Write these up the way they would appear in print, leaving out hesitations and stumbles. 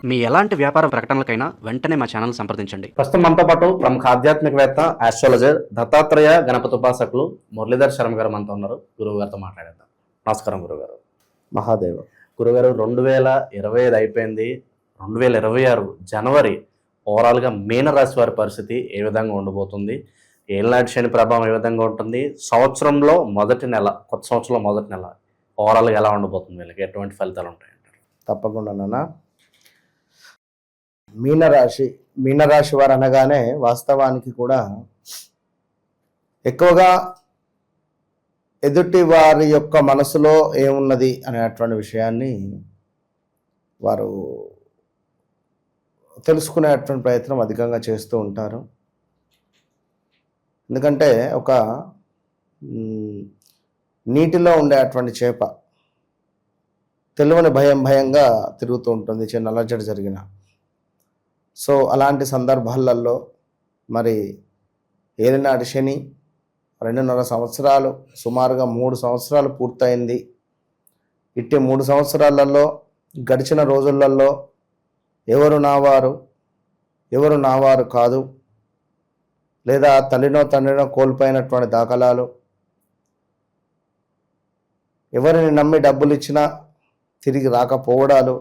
మీ ఎలాంటి వ్యాపార ప్రకటనలకైనా వెంటనే మా ఛానల్ సంప్రదించండి. ప్రస్తుతం మనతో పాటు ప్రముఖ ఆధ్యాత్మికవేత్త ఆస్ట్రాలజర్ దత్తాత్రేయ గణపతి ఉపాసకులు మురళీధర్ శర్మ గారు మనతో ఉన్నారు. గురువు గారితో మాట్లాడేద్దాం. నమస్కారం గురుగారు. మహాదేవ. గురుగారు, 2025 అయిపోయింది. 2026 జనవరి ఓవరాల్గా మీనరాశి వారి పరిస్థితి ఏ విధంగా ఉండబోతుంది? ఏళ్ళనాటి శని ప్రభావం ఏ విధంగా ఉంటుంది? సంవత్సరంలో మొదటి నెల, కొత్త సంవత్సరంలో మొదటి నెల ఓవరాల్గా ఎలా ఉండబోతుంది? వీళ్ళకి ఎటువంటి ఫలితాలు ఉంటాయంటారు? తప్పకుండా నాన్న. మీనరాశి వారు అనగానే వాస్తవానికి కూడా ఎక్కువగా ఎదుటి వారి యొక్క మనసులో ఏమున్నది అనేటువంటి విషయాన్ని వారు తెలుసుకునేటువంటి ప్రయత్నం అధికంగా చేస్తూ ఉంటారు. ఎందుకంటే ఒక నీటిలో ఉండేటువంటి చేప తెలియని భయంగా తిరుగుతూ ఉంటుంది చిన్న అలజడి జరిగిన. సో అలాంటి సందర్భాలలో మరి ఏలినాటి శని 2.5 సంవత్సరాలు, సుమారుగా 3 సంవత్సరాలు పూర్తయింది. ఇట్టి 3 సంవత్సరాలలో గడిచిన రోజులలో ఎవరు నావారు, ఎవరు నావారు కాదు, లేదా తల్లినో తండ్రినో కోల్పోయినటువంటి దాఖలాలు, ఎవరిని నమ్మి డబ్బులు ఇచ్చినా తిరిగి రాకపోవడాలు.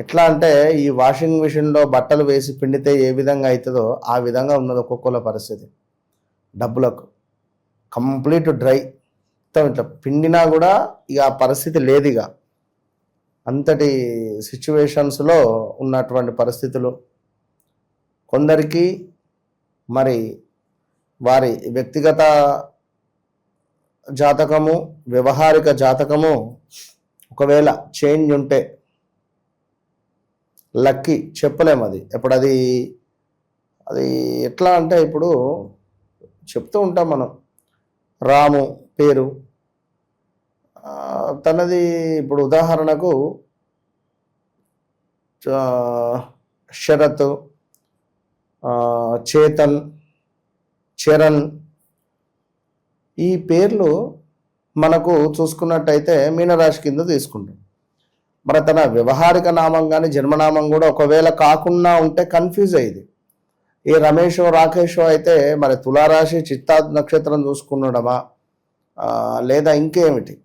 ఎట్లా అంటే ఈ వాషింగ్ మిషన్లో బట్టలు వేసి పిండితే ఏ విధంగా అవుతుందో ఆ విధంగా ఉన్నది ఒక్కొక్కళ్ళ పరిస్థితి. డబ్బులకు కంప్లీట్ డ్రై, మొత్తం ఇట్లా పిండినా కూడా ఇక ఆ పరిస్థితి లేదు. ఇక అంతటి సిచ్యువేషన్స్లో ఉన్నటువంటి పరిస్థితులు. కొందరికి మరి వారి వ్యక్తిగత జాతకము, వ్యవహారిక జాతకము ఒకవేళ చేంజ్ ఉంటే లక్కీ చెప్పలేము. అది ఎప్పుడు అది ఎట్లా అంటే ఇప్పుడు చెప్తూ ఉంటాం మనం. రాము పేరు తనది ఇప్పుడు ఉదాహరణకు శరత్, చేతన్, చరణ్, ఈ పేర్లు మనకు చూసుకున్నట్టయితే మీనరాశి కింద తీసుకుంటాం. మరి తన వ్యవహారిక నామం కానీ జన్మనామం కూడా ఒకవేళ కాకుండా ఉంటే కన్ఫ్యూజ్ అయ్యేది. ఏ రమేషో రాకేషో అయితే మరి తులారాశి చిత్తా నక్షత్రం చూసుకున్నడమా లేదా ఇంకేమిటి?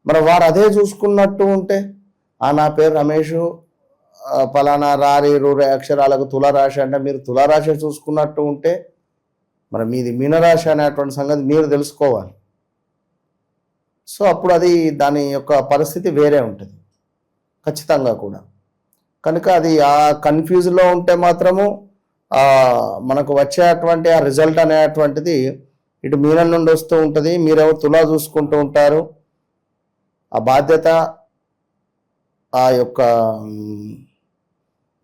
మరి వారు అదే చూసుకున్నట్టు ఉంటే నా పేరు రమేషు, పలానా రారి రూరే అక్షరాలకు తులారాశి అంటే మీరు తులారాశి చూసుకున్నట్టు ఉంటే మరి మీది మీనరాశి అనేటువంటి సంగతి మీరు తెలుసుకోవాలి. సో అప్పుడు అది దాని యొక్క పరిస్థితి వేరే ఉంటుంది ఖచ్చితంగా కూడా. కనుక అది ఆ కన్ఫ్యూజ్లో ఉంటే మాత్రము మనకు వచ్చేటువంటి ఆ రిజల్ట్ అనేటువంటిది ఇటు మీనం నుండి వస్తూ ఉంటుంది. మీరేమో తులా చూసుకుంటూ ఉంటారు. ఆ బాధ్యత, ఆ యొక్క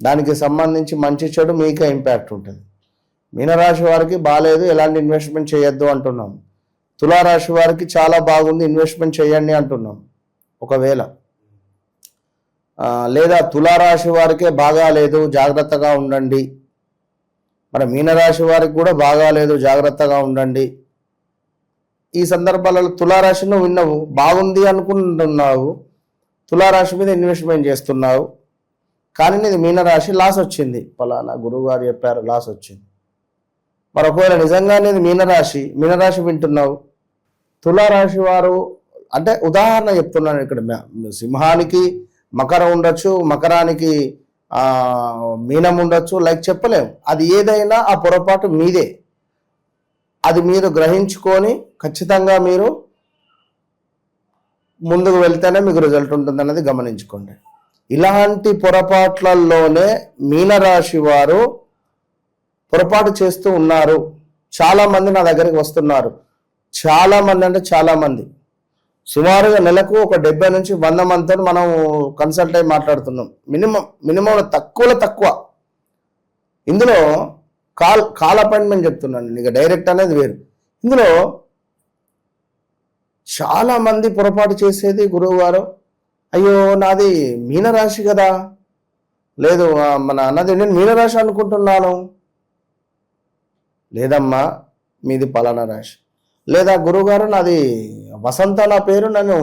దానికి సంబంధించి మంచి చెడు మీకే ఇంపాక్ట్ ఉంటుంది. మీనరాశి వారికి బాగాలేదు, ఎలాంటి ఇన్వెస్ట్మెంట్ చేయొద్దు అంటున్నాం. తులారాశి వారికి చాలా బాగుంది, ఇన్వెస్ట్మెంట్ చేయండి అంటున్నాం. ఒకవేళ లేదా తులారాశి వారికే బాగాలేదు, జాగ్రత్తగా ఉండండి. మరి మీనరాశి వారికి కూడా బాగాలేదు, జాగ్రత్తగా ఉండండి. ఈ సందర్భాలలో తులారాశిను విన్నావు, బాగుంది అనుకుంటున్నావు, తులారాశి మీద ఇన్వెస్ట్మెంట్ చేస్తున్నావు, కానీ నీది మీనరాశి, లాస్ వచ్చింది. ఫలానా గురువు గారు చెప్పారు లాస్ వచ్చింది. మరి ఒకవేళ నిజంగా నీది మీనరాశి వింటున్నావు, తులారాశి వారు అంటే ఉదాహరణ చెప్తున్నాను ఇక్కడ. సింహానికి మకరం ఉండొచ్చు, మకరానికి మీనం ఉండొచ్చు, లైక్ చెప్పలేము. అది ఏదైనా ఆ పొరపాటు మీదే. అది మీరు గ్రహించుకొని ఖచ్చితంగా మీరు ముందుకు వెళ్తేనే మీకు రిజల్ట్ ఉంటుంది అన్నది గమనించుకోండి. ఇలాంటి పొరపాట్లలోనే మీనరాశి వారు పొరపాటు చేస్తూ ఉన్నారు. చాలామంది నా దగ్గరికి వస్తున్నారు. చాలామంది అంటే చాలామంది, సుమారుగా నెలకు ఒక 70 నుంచి 100 మందితో మనం కన్సల్ట్ అయి మాట్లాడుతున్నాం. మినిమం తక్కువ. ఇందులో కాల్ అపాయింట్మెంట్ చెప్తున్నాను, ఇక డైరెక్ట్ అనేది వేరు. ఇందులో చాలామంది పొరపాటు చేసేది గురువు గారు, అయ్యో నాది మీనరాశి కదా, లేదు మన అన్నది నేను మీనరాశి అనుకుంటున్నాను. లేదమ్మా మీది పలానా రాశి. లేదా గురువుగారు నాది వసంత నా పేరు, నన్ను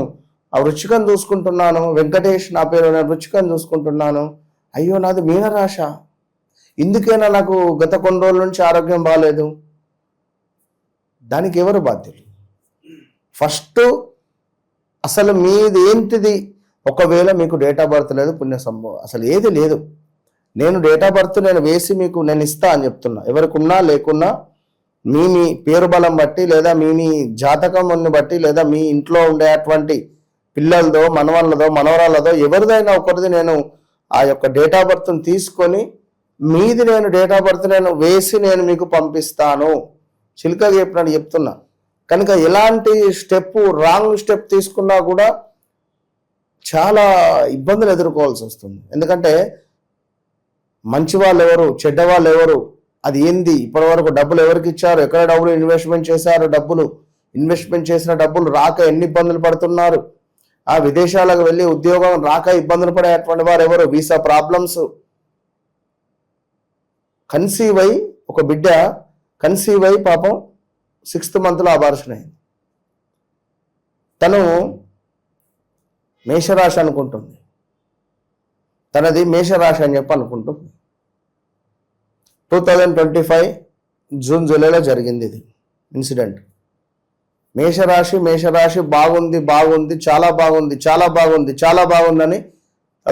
ఆ వృచ్చికం చూసుకుంటున్నాను, వెంకటేష్ నా పేరు, నేను వృచ్చికం చూసుకుంటున్నాను, అయ్యో నాది మీనరాశ, ఇందుకైనా నాకు గత కొన్ని రోజుల నుంచి ఆరోగ్యం బాగాలేదు. దానికి ఎవరు బాధ్యులు? ఫస్ట్ అసలు మీది ఏంటిది? ఒకవేళ మీకు డేట్ ఆఫ్ బర్త్ లేదు, పుణ్య సంభవం అసలు ఏది లేదు, నేను డేట్ ఆఫ్ బర్త్ నేను వేసి మీకు నేను ఇస్తా అని చెప్తున్నా. ఎవరికి ఉన్నా లేకున్నా మీ పేరు బలం బట్టి, లేదా మీ జాతకం బట్టి, లేదా మీ ఇంట్లో ఉండేటువంటి పిల్లలదో, మనవాళ్ళదో, మనవరాళ్ళదో, ఎవరిదైనా ఒకరిది నేను ఆ యొక్క డేట్ ఆఫ్ బర్త్ని తీసుకొని మీది నేను డేట్ ఆఫ్ బర్త్ నేను వేసి నేను మీకు పంపిస్తాను. చిలుకగా చెప్పినట్టు చెప్తున్నా. కనుక ఎలాంటి స్టెప్, రాంగ్ స్టెప్ తీసుకున్నా కూడా చాలా ఇబ్బందులు ఎదుర్కోవాల్సి వస్తుంది. ఎందుకంటే మంచి వాళ్ళు ఎవరు, చెడ్డ వాళ్ళు ఎవరు, అది ఏంది, ఇప్పటి వరకు డబ్బులు ఎవరికి ఇచ్చారు, ఎక్కడ డబ్బులు ఇన్వెస్ట్మెంట్ చేశారు, ఇన్వెస్ట్మెంట్ చేసిన డబ్బులు రాక ఎన్ని ఇబ్బందులు పడుతున్నారు, ఆ విదేశాలకు వెళ్ళి ఉద్యోగం రాక ఇబ్బందులు పడేటువంటి వారు ఎవరు, వీసా ప్రాబ్లమ్స్, కన్సీవ్ అయి ఒక బిడ్డ కన్సీవ్ అయి పాపం 6th monthలో అబార్షన్ అయింది. తను మేషరాశి అనుకుంటుంది, తనది మేషరాశి అని చెప్పి అనుకుంటుంది. 2025 జూన్ జూలైలో జరిగింది ఇది ఇన్సిడెంట్. మేషరాశి బాగుంది, చాలా బాగుందని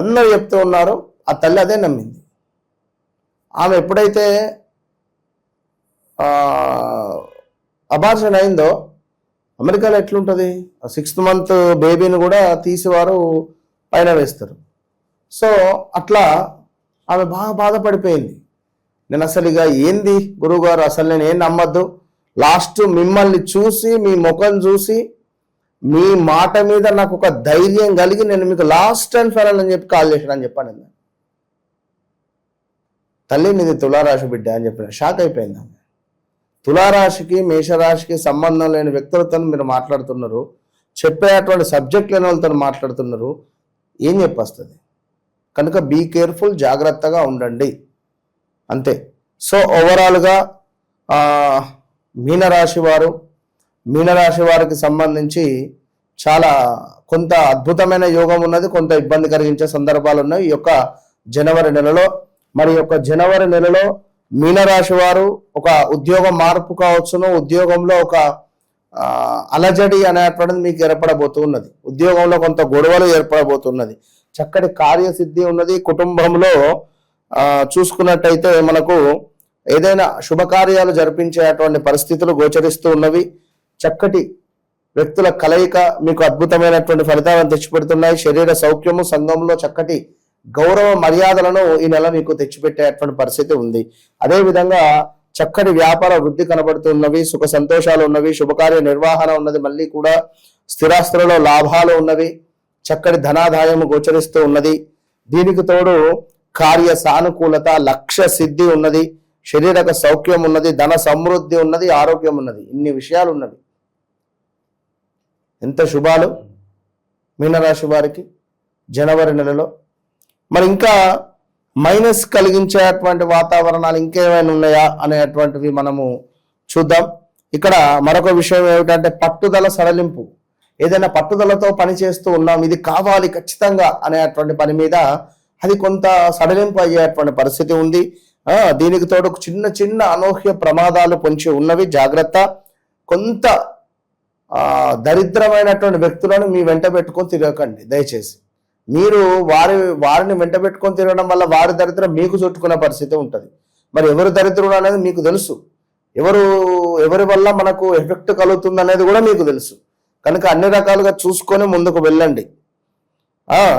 అందరూ చెప్తూ ఉన్నారు. ఆ తల్లి అదే నమ్మింది. ఆమె ఎప్పుడైతే అబార్షన్ అయిందో, అమెరికాలో ఎట్లుంటుంది, 6th month బేబీని కూడా తీసేవారు పైన వేస్తారు. సో అట్లా ఆమె బాగా బాధపడిపోయింది. నేను అసలు ఇక ఏంది గురువుగారు, అసలు నేను ఏం నమ్మద్దు, లాస్ట్ మిమ్మల్ని చూసి, మీ ముఖం చూసి, మీ మాట మీద నాకు ఒక ధైర్యం కలిగి నేను మీకు లాస్ట్ అండ్ ఫైనల్ అని చెప్పి కాల్ చేశాను అని చెప్పాను. తల్లి నీది తులారాశి బిడ్డ అని చెప్పిన. షాక్ అయిపోయింది ఆమె. తులారాశికి మేషరాశికి సంబంధం లేని వ్యక్తులతో మీరు మాట్లాడుతున్నారు, చెప్పేటువంటి సబ్జెక్ట్ లేని వాళ్ళతో మాట్లాడుతున్నారు, ఏం చెప్పొస్తుంది? కనుక బీ కేర్ఫుల్, జాగ్రత్తగా ఉండండి అంతే. సో ఓవరాల్గా మీనరాశి వారికి సంబంధించి చాలా కొంత అద్భుతమైన యోగం ఉన్నది, కొంత ఇబ్బంది కలిగించే సందర్భాలు ఉన్నాయి ఈ యొక్క జనవరి నెలలో. మరి యొక్క జనవరి నెలలో మీనరాశి వారు ఒక ఉద్యోగ మార్పు కావచ్చును, ఉద్యోగంలో ఒక అలజడి అనేటువంటిది మీకు ఏర్పడబోతున్నది, ఉద్యోగంలో కొంత గొడవలు ఏర్పడబోతున్నది, చక్కటి కార్యసిద్ధి ఉన్నది. కుటుంబంలో చూసుకున్నట్టయితే మనకు ఏదైనా శుభకార్యాలు జరిపించేటువంటి పరిస్థితులు గోచరిస్తూ ఉన్నవి. చక్కటి వ్యక్తుల కలయిక మీకు అద్భుతమైనటువంటి ఫలితాలను తెచ్చిపెడుతున్నాయి. శరీర సౌఖ్యము, సంఘంలో చక్కటి గౌరవ మర్యాదలను ఈ నెల మీకు తెచ్చిపెట్టేటువంటి పరిస్థితి ఉంది. అదేవిధంగా చక్కటి వ్యాపార వృద్ధి కనబడుతున్నవి, సుఖ సంతోషాలు ఉన్నవి, శుభకార్య నిర్వహణ ఉన్నది, మళ్ళీ కూడా స్థిరాస్తులలో లాభాలు ఉన్నవి, చక్కటి ధనాదాయము గోచరిస్తూ ఉన్నది. దీనికి తోడు కార్య సానుకూలత, లక్ష్య సిద్ధి ఉన్నది, శరీరక సౌఖ్యం ఉన్నది, ధన సమృద్ధి ఉన్నది, ఆరోగ్యం ఉన్నది. ఇన్ని విషయాలు ఉన్నవి. ఎంత శుభాలు మీనరాశి వారికి జనవరి నెలలో. మరి ఇంకా మైనస్ కలిగించేటువంటి వాతావరణాలు ఇంకేమైనా ఉన్నాయా అనేటువంటివి మనము చూద్దాం. ఇక్కడ మరొక విషయం ఏమిటంటే పట్టుదల, సడలింపు. ఏదైనా పట్టుదలతో పని చేస్తూ ఉన్నాం, ఇది కావాలి ఖచ్చితంగా అనేటువంటి పని మీద అది కొంత సడలింపు అయ్యేటువంటి పరిస్థితి ఉంది. దీనికి తోడు చిన్న చిన్న అనూహ్య ప్రమాదాలు పొంచి ఉన్నవి, జాగ్రత్త. కొంత దరిద్రమైనటువంటి వ్యక్తులను మీ వెంట పెట్టుకొని తిరగకండి దయచేసి. మీరు వారిని వెంట పెట్టుకొని తిరగడం వల్ల వారి దరిద్రం మీకు చుట్టుకునే పరిస్థితి ఉంటుంది. మరి ఎవరు దరిద్రుడు అనేది మీకు తెలుసు, ఎవరి వల్ల మనకు ఎఫెక్ట్ కలుగుతుంది అనేది కూడా మీకు తెలుసు. కనుక అన్ని రకాలుగా చూసుకొని ముందుకు వెళ్ళండి.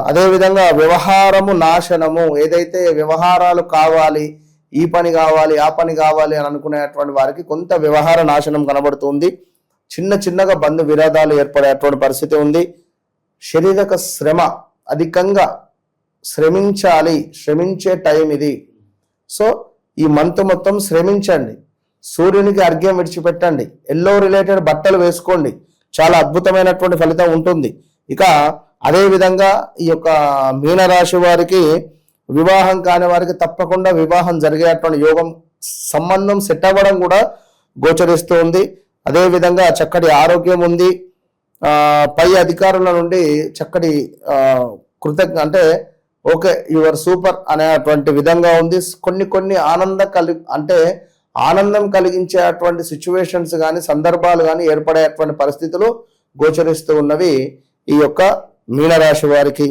అదేవిధంగా వ్యవహారము నాశనము. ఏదైతే వ్యవహారాలు కావాలి, ఈ పని కావాలి, ఆ పని కావాలి అని అనుకునేటువంటి వారికి కొంత వ్యవహార నాశనం కనబడుతుంది. చిన్నగా బంధు విరోధాలు ఏర్పడేటువంటి పరిస్థితి ఉంది. శారీరక శ్రమ, అధికంగా శ్రమించాలి, శ్రమించే టైం ఇది. సో ఈ మంత్ మొత్తం శ్రమించండి, సూర్యునికి అర్ఘ్యం విడిచిపెట్టండి, ఎల్లో రిలేటెడ్ బట్టలు వేసుకోండి, చాలా అద్భుతమైనటువంటి ఫలితం ఉంటుంది. ఇక అదేవిధంగా ఈ యొక్క మీనరాశి వారికి వివాహం కాని వారికి తప్పకుండా వివాహం జరిగేటువంటి యోగం, సంబంధం సెట్ అవ్వడం కూడా గోచరిస్తూ ఉంది. అదేవిధంగా చక్కటి ఆరోగ్యం ఉంది. పై అధికారుల నుండి చక్కటి కృతజ్ఞ అంటే ఓకే యువర్ సూపర్ అనేటువంటి విధంగా ఉంది. కొన్ని ఆనందం కలిగించేటువంటి సిచ్యువేషన్స్ కానీ సందర్భాలు కానీ ఏర్పడేటువంటి పరిస్థితులు గోచరిస్తూ ఉన్నవి ఈ యొక్క మీనరాశి వారికి.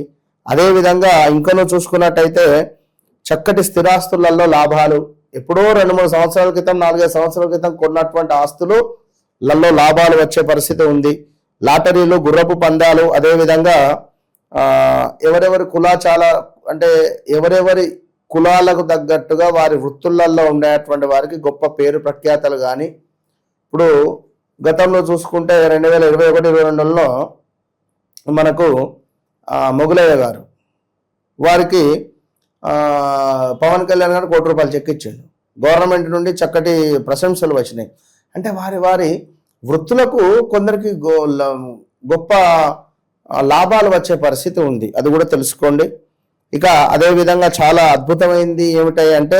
అదేవిధంగా ఇంకనూ చూసుకున్నట్టయితే చక్కటి స్థిరాస్తులలో లాభాలు, ఎప్పుడో 2-3 సంవత్సరాల క్రితం 4-5 సంవత్సరాల క్రితం కొన్నటువంటి ఆస్తులలో లాభాలు వచ్చే పరిస్థితి ఉంది. లాటరీలు, గుర్రపు పందాలు, అదేవిధంగా ఎవరెవరి ఎవరెవరి కులాలకు తగ్గట్టుగా వారి వృత్తులలో ఉండేటువంటి వారికి గొప్ప పేరు ప్రఖ్యాతలు కానీ, ఇప్పుడు గతంలో చూసుకుంటే 2021-22లో మనకు మొగులయ్య గారు వారికి పవన్ కళ్యాణ్ గారు ₹1 చెక్ ఇచ్చాడు. గవర్నమెంట్ నుండి చక్కటి ప్రశంసలు వచ్చినాయి. అంటే వారి వృత్తులకు కొందరికి గొప్ప లాభాలు వచ్చే పరిస్థితి ఉంది, అది కూడా తెలుసుకోండి. ఇక అదేవిధంగా చాలా అద్భుతమైంది ఏమిటంటే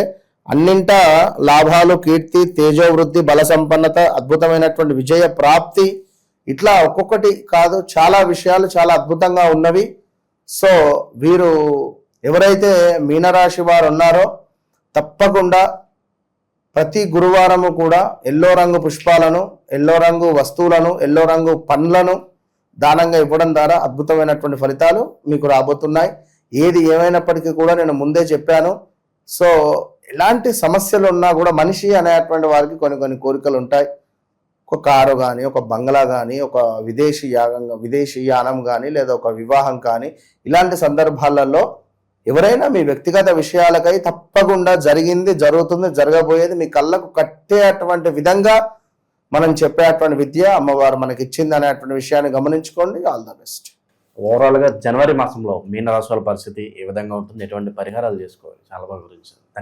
అన్నింటా లాభాలు, కీర్తి, తేజోవృద్ధి, బల సంపన్నత, అద్భుతమైనటువంటి విజయ ప్రాప్తి, ఇట్లా ఒక్కొక్కటి కాదు చాలా విషయాలు చాలా అద్భుతంగా ఉన్నవి. సో వీరు ఎవరైతే మీనరాశి వారు ఉన్నారో తప్పకుండా ప్రతి గురువారము కూడా ఎల్లో రంగు పుష్పాలను, ఎల్లో రంగు వస్తువులను, ఎల్లో రంగు పండ్లను దానంగా ఇవ్వడం ద్వారా అద్భుతమైనటువంటి ఫలితాలు మీకు రాబోతున్నాయి. ఏది ఏమైనప్పటికీ కూడా నేను ముందే చెప్పాను. సో ఎలాంటి సమస్యలు ఉన్నా కూడా మనిషి అనేటువంటి వారికి కొన్ని కోరికలు ఉంటాయి. ఒక కారు కానీ, ఒక బంగ్లా కానీ, ఒక విదేశీ యానం కానీ, లేదా ఒక వివాహం కానీ, ఇలాంటి సందర్భాలలో ఎవరైనా మీ వ్యక్తిగత విషయాలకై తప్పకుండా జరిగింది, జరుగుతుంది, జరగబోయేది మీ కళ్ళకు కట్టేటువంటి విధంగా మనం చెప్పేటువంటి విద్య అమ్మవారు మనకి ఇచ్చింది అనేటువంటి విషయాన్ని గమనించుకోండి. All the best. ఓవరాల్గా జనవరి మాసంలో మీనరాశి వాళ్ళ పరిస్థితి ఏ విధంగా ఉంటుంది, ఎటువంటి పరిహారాలు చేసుకోవాలి, చాలా బాగా గురించి